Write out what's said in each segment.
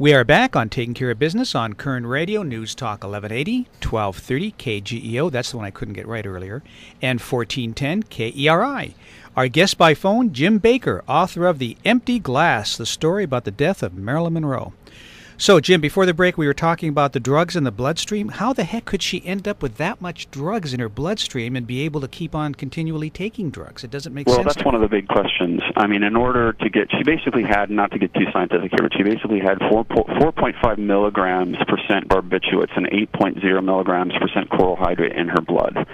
We are back on Taking Care of Business on Koerner Radio, News Talk 1180, 1230 KGEO, that's the one I couldn't get right earlier, and 1410 KERI. Our guest by phone, Jim Baker, author of The Empty Glass, the story about the death of Marilyn Monroe. So, Jim, before the break, we were talking about the drugs in the bloodstream. How the heck could she end up with that much drugs in her bloodstream and be able to keep on continually taking drugs? It doesn't make sense. Well, that's one of the big questions. I mean, in order to get, she basically had, not to get too scientific here, but she basically had 4.5 milligrams percent barbiturates and 8.0 milligrams percent chloral hydrate in her blood.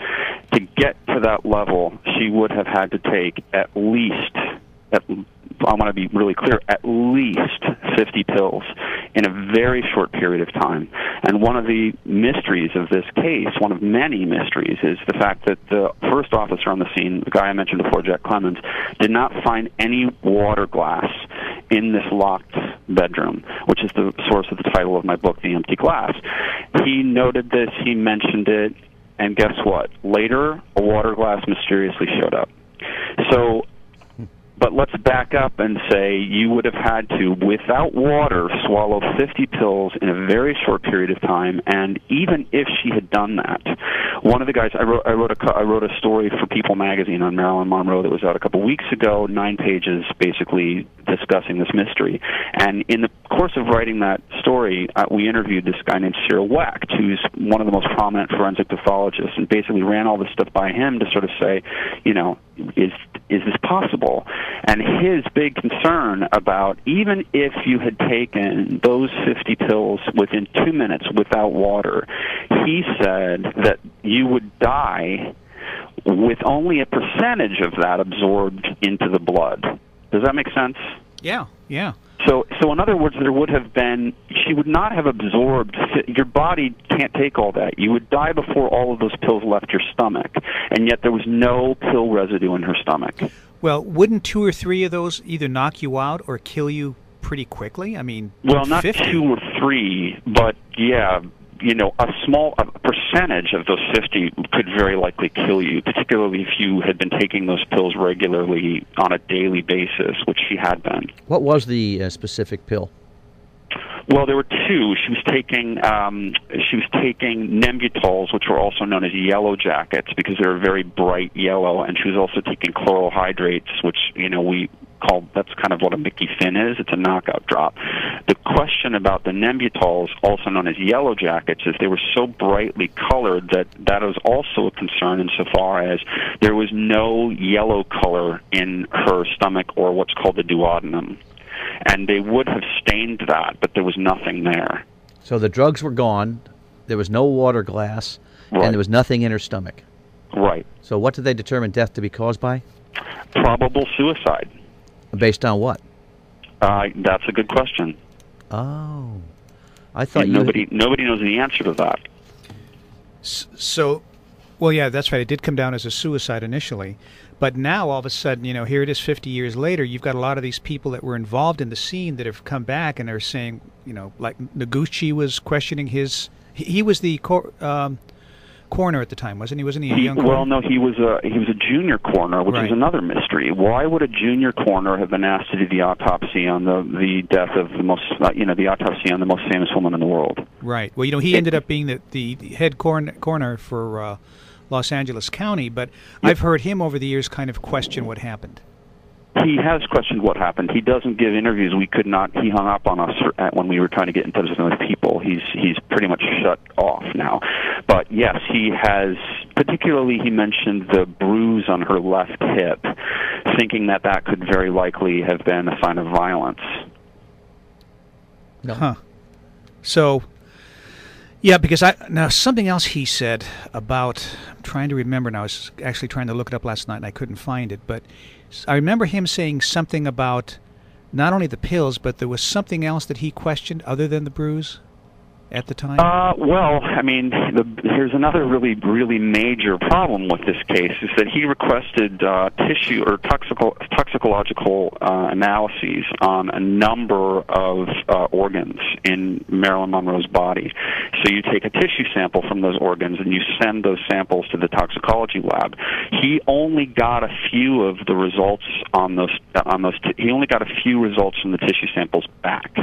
To get to that level, she would have had to take at least, I want to be really clear, at least 50 pills in a very short period of time. And one of the mysteries of this case, one of many mysteries, is the fact that the first officer on the scene, the guy I mentioned before, Jack Clemens, did not find any water glass in this locked bedroom, which is the source of the title of my book, The Empty Glass. He noted this, he mentioned it, and guess what? Later, a water glass mysteriously showed up. So, but let's back up and say you would have had to, without water, swallow 50 pills in a very short period of time. And even if she had done that, one of the guys, I wrote a story for People magazine on Marilyn Monroe that was out a couple weeks ago, 9 pages basically discussing this mystery. And in the course of writing that story, we interviewed this guy named Cyril Wecht, who's one of the most prominent forensic pathologists, and basically ran all this stuff by him to sort of say, you know, is this possible? And his big concern about, even if you had taken those 50 pills within 2 minutes without water, he said that you would die with only a percentage of that absorbed into the blood. Does that make sense? Yeah, yeah. So in other words, there would have been, she would not have absorbed, your body can't take all that. You would die before all of those pills left your stomach, and yet there was no pill residue in her stomach. Well, wouldn't 2 or 3 of those either knock you out or kill you pretty quickly? I mean, well, not 50. 2 or 3, but yeah, you know, a percentage of those 50 could very likely kill you, particularly if you had been taking those pills regularly on a daily basis, which she had been. What was the specific pill? Well, there were 2. She was taking Nembutols, which were also known as yellow jackets because they were very bright yellow, and she was also taking chloral hydrates, which, you know, we call, that's kind of what a Mickey Finn is. It's a knockout drop. The question about the Nembutols, also known as yellow jackets, is they were so brightly colored that was also a concern insofar as there was no yellow color in her stomach or what's called the duodenum. And they would have stained that, but there was nothing there. So the drugs were gone, there was no water glass, right, and there was nothing in her stomach. Right. So what did they determine death to be caused by? Probable suicide. Based on what? That's a good question. Oh. I thought nobody knows the answer to that. So, well, yeah, that's right. It did come down as a suicide initially. But now, all of a sudden, you know, here it is 50 years later, you've got a lot of these people that were involved in the scene that have come back and are saying, you know, like Noguchi was questioning his... He was the Koerner at the time, wasn't he? Wasn't he a young Koerner? Well, no, he was a junior Koerner, which is another mystery. Why would a junior Koerner have been asked to do the autopsy on the death of the most, the autopsy on the most famous woman in the world? Right. Well, you know, he ended up being the head coroner for Los Angeles County, but I've heard him over the years kind of question what happened. He has questioned what happened. He doesn't give interviews. We could not. He hung up on us when we were trying to get in touch with him with people. He's pretty much shut off now. But yes, he has. Particularly, he mentioned the bruise on her left hip, thinking that could very likely have been a sign of violence. No. Huh. So, yeah, because now something else he said about. I'm trying to remember now. I was actually trying to look it up last night and I couldn't find it, but. I remember him saying something about not only the pills, but there was something else that he questioned other than the bruise at the time? Well, I mean, here's another really, really major problem with this case is that he requested tissue or toxicological analyses on a number of organs in Marilyn Monroe's body. So you take a tissue sample from those organs and you send those samples to the toxicology lab. He only got a few of the results on those. He only got a few results from the tissue samples back.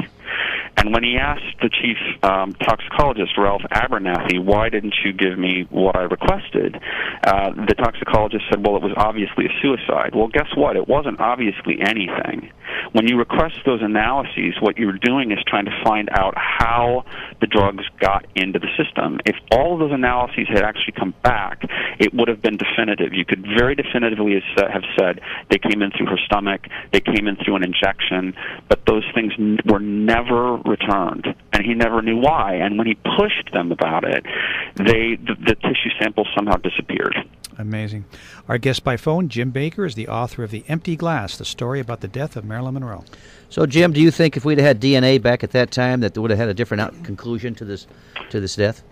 And when he asked the chief toxicologist, Ralph Abernathy, why didn't you give me what I requested, the toxicologist said, well, it was obviously a suicide. Well, guess what? It wasn't obviously anything. When you request those analyses, what you're doing is trying to find out how the drugs got into the system. If all of those analyses had actually come back, it would have been definitive. You could very definitively have said they came in through her stomach, they came in through an injection, but those things were never returned, and he never knew why. And when he pushed them about it, the tissue samples somehow disappeared. Amazing. Our guest by phone, Jim Baker, is the author of The Empty Glass, the story about the death of Marilyn Monroe. So, Jim, do you think if we'd had DNA back at that time that they would have had a different conclusion to this death?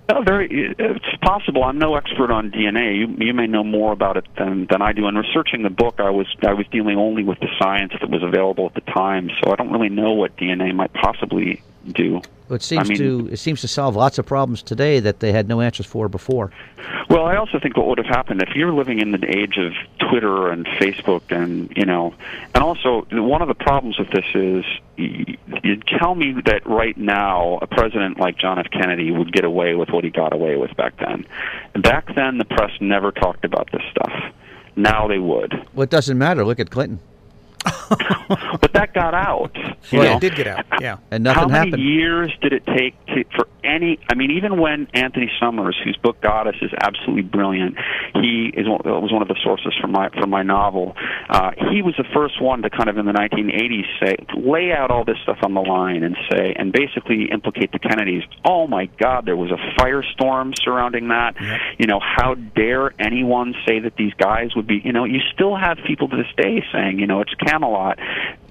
It's possible. I'm no expert on DNA. You may know more about it than I do. In researching the book, I was dealing only with the science that was available at the time, so I don't really know what DNA might possibly do. Well, it seems to solve lots of problems today that they had no answers for before. Well, I also think what would have happened if you're living in the age of Twitter and Facebook, and and also one of the problems with this is you tell me that right now a president like John F. Kennedy would get away with what he got away with back then. Back then, the press never talked about this stuff. Now they would. Well, it doesn't matter. Look at Clinton. But that got out. It did get out, yeah. And nothing happened. How many years did it take for any... I mean, even when Anthony Summers, whose book Goddess is absolutely brilliant, was one of the sources for my novel, he was the first one to kind of in the 1980s lay out all this stuff on the line and basically implicate the Kennedys. Oh my God, there was a firestorm surrounding that. Yep. How dare anyone say that these guys would be... you still have people to this day saying, it's Camelot.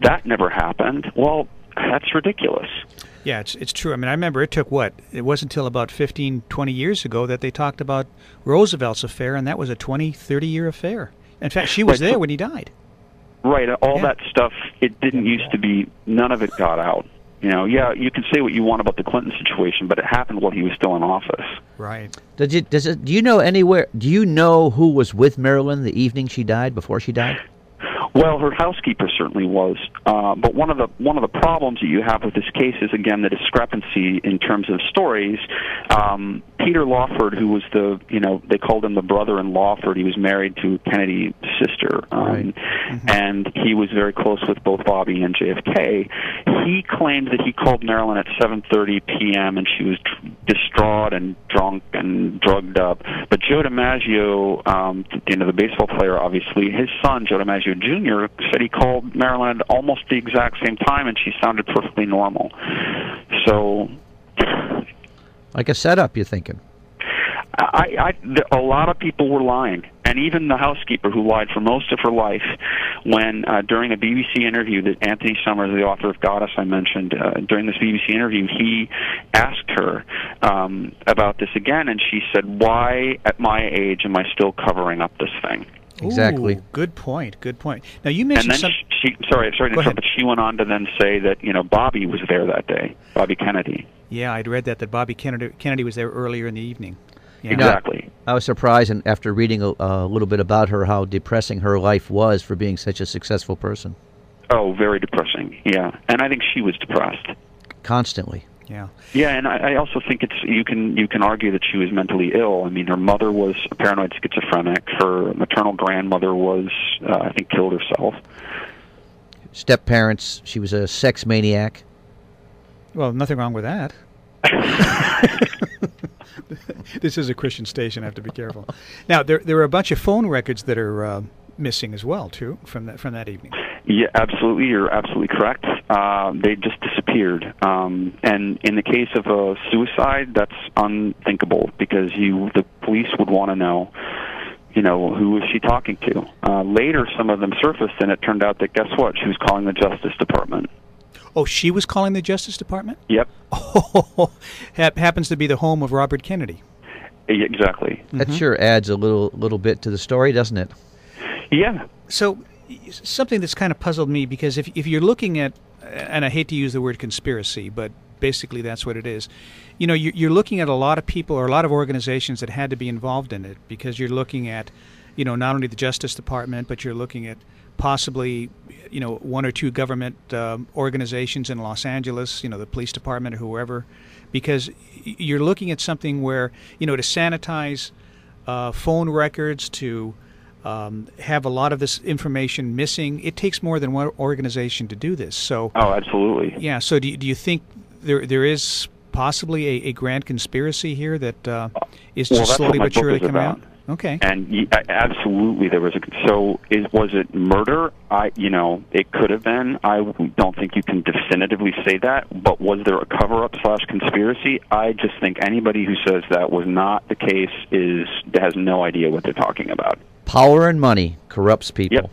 That never happened. Well, that's ridiculous. Yeah, it's true. I mean, I remember it took it wasn't until about 15, 20 years ago that they talked about Roosevelt's affair, and that was a 20, 30-year affair. In fact, she was there when he died. Right. All that stuff, it didn't used to be, none of it got out. You can say what you want about the Clinton situation, but it happened while he was still in office. Right. Do you know who was with Marilyn the evening she died, before she died? Well, her housekeeper certainly was, but one of the problems that you have with this case is again the discrepancy in terms of stories. Peter Lawford, who was they called him the brother in Lawford. He was married to Kennedy's sister, and he was very close with both Bobby and JFK. He claimed that he called Marilyn at 7:30 p.m. and she was distraught and drunk and drugged up. But Joe DiMaggio, the baseball player, obviously, his son Joe DiMaggio Jr. said he called Marilyn at almost the exact same time, and she sounded perfectly normal. So, like a setup, you're thinking? A lot of people were lying, and even the housekeeper who lied for most of her life when during a BBC interview that Anthony Summers, the author of Goddess I mentioned, during this BBC interview, he asked her about this again, and she said, why at my age am I still covering up this thing? Exactly. Ooh, good point. Now you mentioned. And then sorry to interrupt, but she went on to then say that Bobby was there that day, Bobby Kennedy. Yeah, I'd read that Bobby Kennedy was there earlier in the evening. Yeah. Exactly. I was surprised, and after reading a little bit about her, how depressing her life was for being such a successful person. Oh, very depressing. Yeah, and I think she was depressed constantly. Yeah. Yeah, and I also think you can argue that she was mentally ill. I mean, her mother was a paranoid schizophrenic. Her maternal grandmother was, I think, killed herself. Step parents. She was a sex maniac. Well, nothing wrong with that. This is a Christian station. I have to be careful. Now, there are a bunch of phone records that are missing as well, too, from that evening. Yeah, absolutely. You're absolutely correct. They just disappeared. And in the case of a suicide, that's unthinkable because the police would want to know, who was she talking to? Later, some of them surfaced, and it turned out that, guess what? She was calling the Justice Department. Oh, she was calling the Justice Department? Yep. Oh, happens to be the home of Robert Kennedy. Exactly. That sure adds a little bit to the story, doesn't it? Yeah. So something that's kind of puzzled me, because if you're looking at, and I hate to use the word conspiracy, but basically that's what it is, you're looking at a lot of people or a lot of organizations that had to be involved in it, because you're looking at, not only the Justice Department, but you're looking at possibly, one or two government organizations in Los Angeles, the police department or whoever, because you're looking at something where, to sanitize phone records, to have a lot of this information missing, it takes more than one organization to do this. So, oh, absolutely. Yeah. So do you think there is possibly a grand conspiracy here that is just slowly but surely coming out? Okay. And absolutely, there was was it murder? It could have been. I don't think you can definitively say that. But was there a cover-up / conspiracy? I just think anybody who says that was not the case has no idea what they're talking about. Power and money corrupts people. Yep.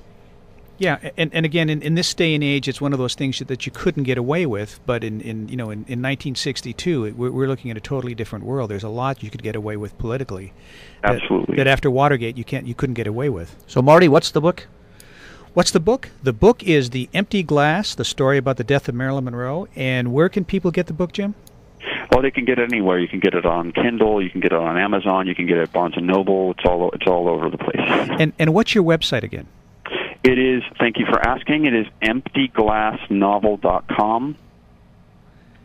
Yeah, and again, in this day and age, it's one of those things that you couldn't get away with. But in 1962, we're looking at a totally different world. There's a lot you could get away with politically. Absolutely. That after Watergate, you couldn't get away with. So, Marty, what's the book? What's the book? The book is The Empty Glass: The Story About the Death of Marilyn Monroe. And where can people get the book, Jim? Well, they can get it anywhere. You can get it on Kindle. You can get it on Amazon. You can get it at Barnes & Noble. It's all over the place. And what's your website again? It is, thank you for asking, it is emptyglassnovel.com.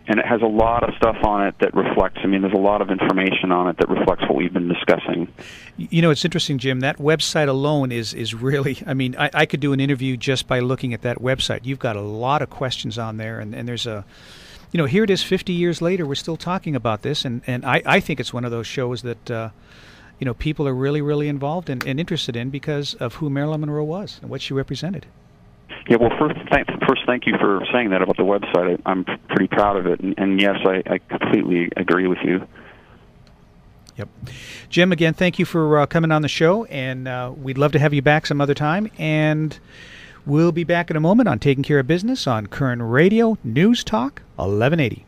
And it has a lot of stuff on it that reflects, there's a lot of information on it that reflects what we've been discussing. It's interesting, Jim, that website alone is really, I could do an interview just by looking at that website. You've got a lot of questions on there, and there's here it is 50 years later, we're still talking about this, and I think it's one of those shows that people are really, really involved and interested in because of who Marilyn Monroe was and what she represented. Yeah, well, first, thank you for saying that about the website. I'm pretty proud of it, and yes, I completely agree with you. Yep. Jim, again, thank you for coming on the show, and we'd love to have you back some other time, and we'll be back in a moment on Taking Care of Business on Koerner Radio, News Talk 1180.